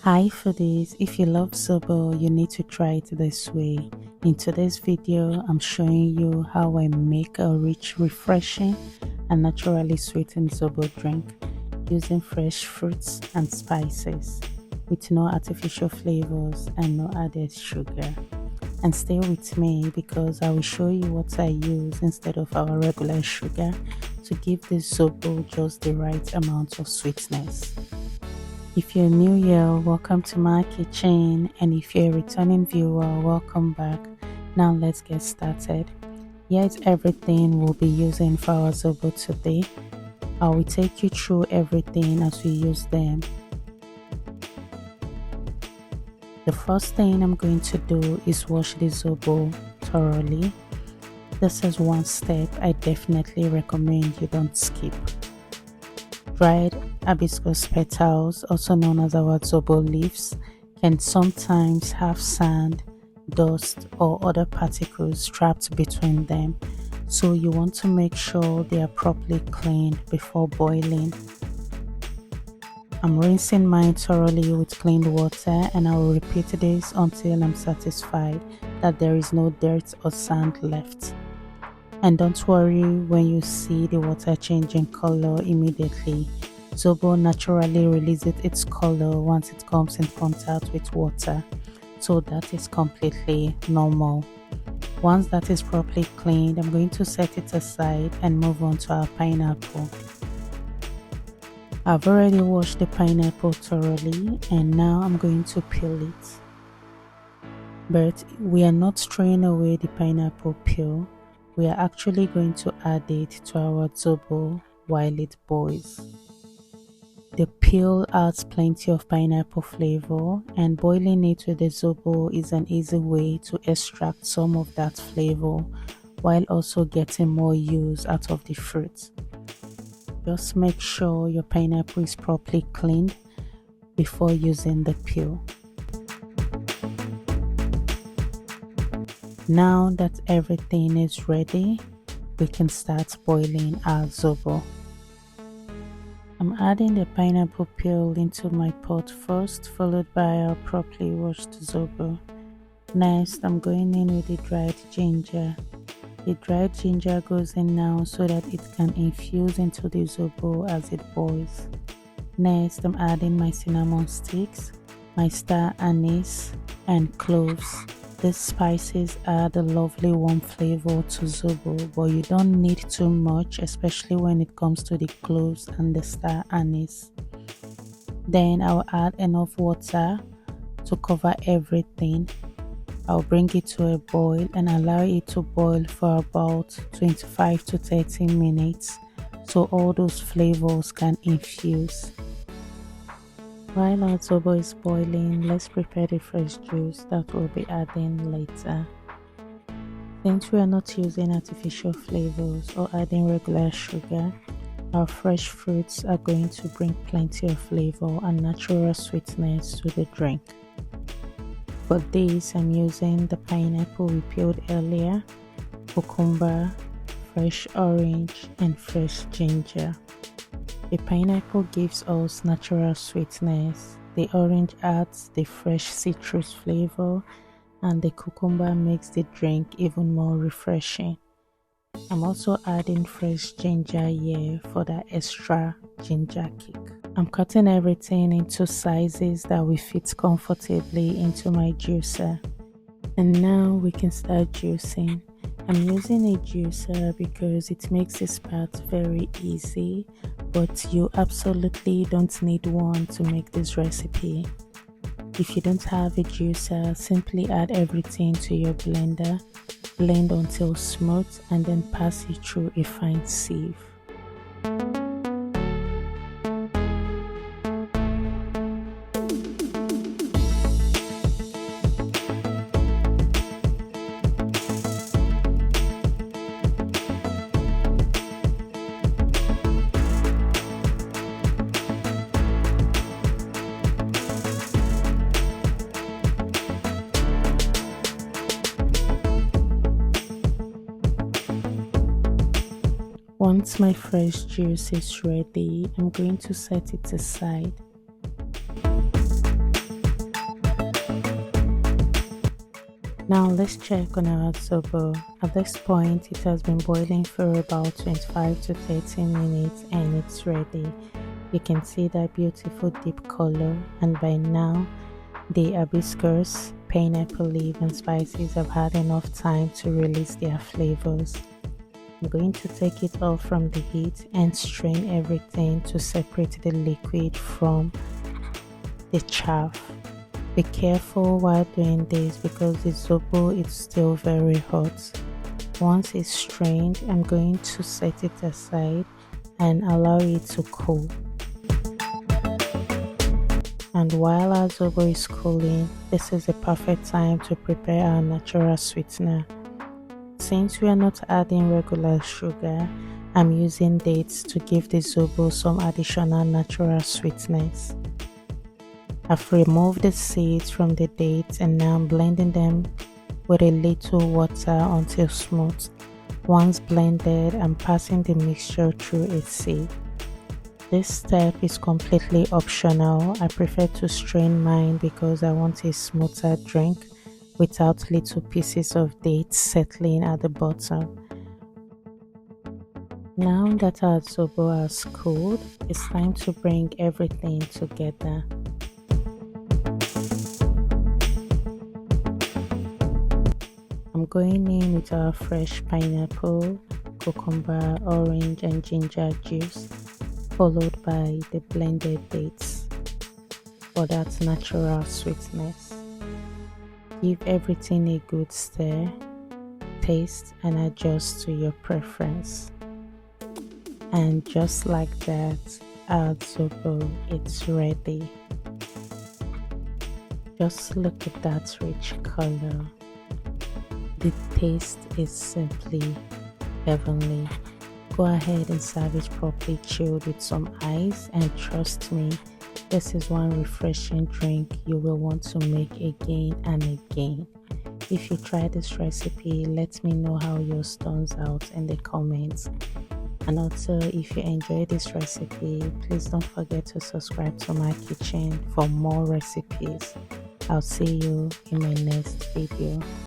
Hi foodies, if you love Zobo, you need to try it this way. In today's video, I'm showing you how I make a rich, refreshing and naturally sweetened Zobo drink using fresh fruits and spices with no artificial flavors and no added sugar. And stay with me because I will show you what I use instead of our regular sugar to give this Zobo just the right amount of sweetness. If you're new here, welcome to MyKeecheen, and if you're a returning viewer, welcome back. Now let's get started. Here is everything we'll be using for our Zobo today. I will take you through everything as we use them. The first thing I'm going to do is wash the Zobo thoroughly. This is one step I definitely recommend you don't skip. Dried hibiscus petals, also known as our Zobo leaves, can sometimes have sand, dust, or other particles trapped between them, so you want to make sure they are properly cleaned before boiling. I'm rinsing mine thoroughly with clean water, and I will repeat this until I'm satisfied that there is no dirt or sand left. And don't worry when you see the water changing color immediately. Zobo naturally releases its color once it comes in contact with water, so that is completely normal. Once that is properly cleaned, I'm going to set it aside and move on to our pineapple. I've already washed the pineapple thoroughly and now I'm going to peel it. But we are not throwing away the pineapple peel. We are actually going to add it to our Zobo while it boils. The peel adds plenty of pineapple flavor, and boiling it with the Zobo is an easy way to extract some of that flavor while also getting more use out of the fruit. Just make sure your pineapple is properly cleaned before using the peel. Now that everything is ready, we can start boiling our Zobo. I'm adding the pineapple peel into my pot first, followed by our properly washed Zobo. Next, I'm going in with the dried ginger. The dried ginger goes in now so that it can infuse into the Zobo as it boils. Next, I'm adding my cinnamon sticks, my star anise, and cloves. These spices add a lovely warm flavor to Zobo, but you don't need too much, especially when it comes to the cloves and the star anise. Then I'll add enough water to cover everything. I'll bring it to a boil and allow it to boil for about 25 to 30 minutes so all those flavors can infuse. While our Zobo is boiling, let's prepare the fresh juice that we'll be adding later. Since we are not using artificial flavors or adding regular sugar, our fresh fruits are going to bring plenty of flavor and natural sweetness to the drink. For this, I'm using the pineapple we peeled earlier, cucumber, fresh orange, and fresh ginger. The pineapple gives us natural sweetness, the orange adds the fresh citrus flavor, and the cucumber makes the drink even more refreshing. I'm also adding fresh ginger here for that extra ginger kick. I'm cutting everything into sizes that will fit comfortably into my juicer. And now we can start juicing. I'm using a juicer because it makes this part very easy, but you absolutely don't need one to make this recipe. If you don't have a juicer, simply add everything to your blender, blend until smooth, and then pass it through a fine sieve. Once my fresh juice is ready, I'm going to set it aside. Now let's check on our Zobo. At this point it has been boiling for about 25 to 30 minutes and it's ready. You can see that beautiful deep color, and by now the hibiscus, pineapple leaf and spices have had enough time to release their flavors. I'm going to take it off from the heat and strain everything to separate the liquid from the chaff. Be careful while doing this because the Zobo is still very hot. Once it's strained, I'm going to set it aside and allow it to cool. And while our Zobo is cooling, this is the perfect time to prepare our natural sweetener. Since we are not adding regular sugar, I'm using dates to give the Zobo some additional natural sweetness. I've removed the seeds from the dates and now I'm blending them with a little water until smooth. Once blended, I'm passing the mixture through a sieve. This step is completely optional. I prefer to strain mine because I want a smoother drink without little pieces of dates settling at the bottom. Now that our Zobo has cooled, it's time to bring everything together. I'm going in with our fresh pineapple, cucumber, orange and ginger juice, followed by the blended dates for that natural sweetness. Give everything a good stir, taste and adjust to your preference. And just like that, our Zobo is ready. Just look at that rich color. The taste is simply heavenly. Go ahead and serve it properly chilled with some ice, and trust me, this is one refreshing drink you will want to make again and again. If you try this recipe, let me know how yours turns out in the comments. And also, if you enjoy this recipe, please don't forget to subscribe to MyKeecheen for more recipes. I'll see you in my next video.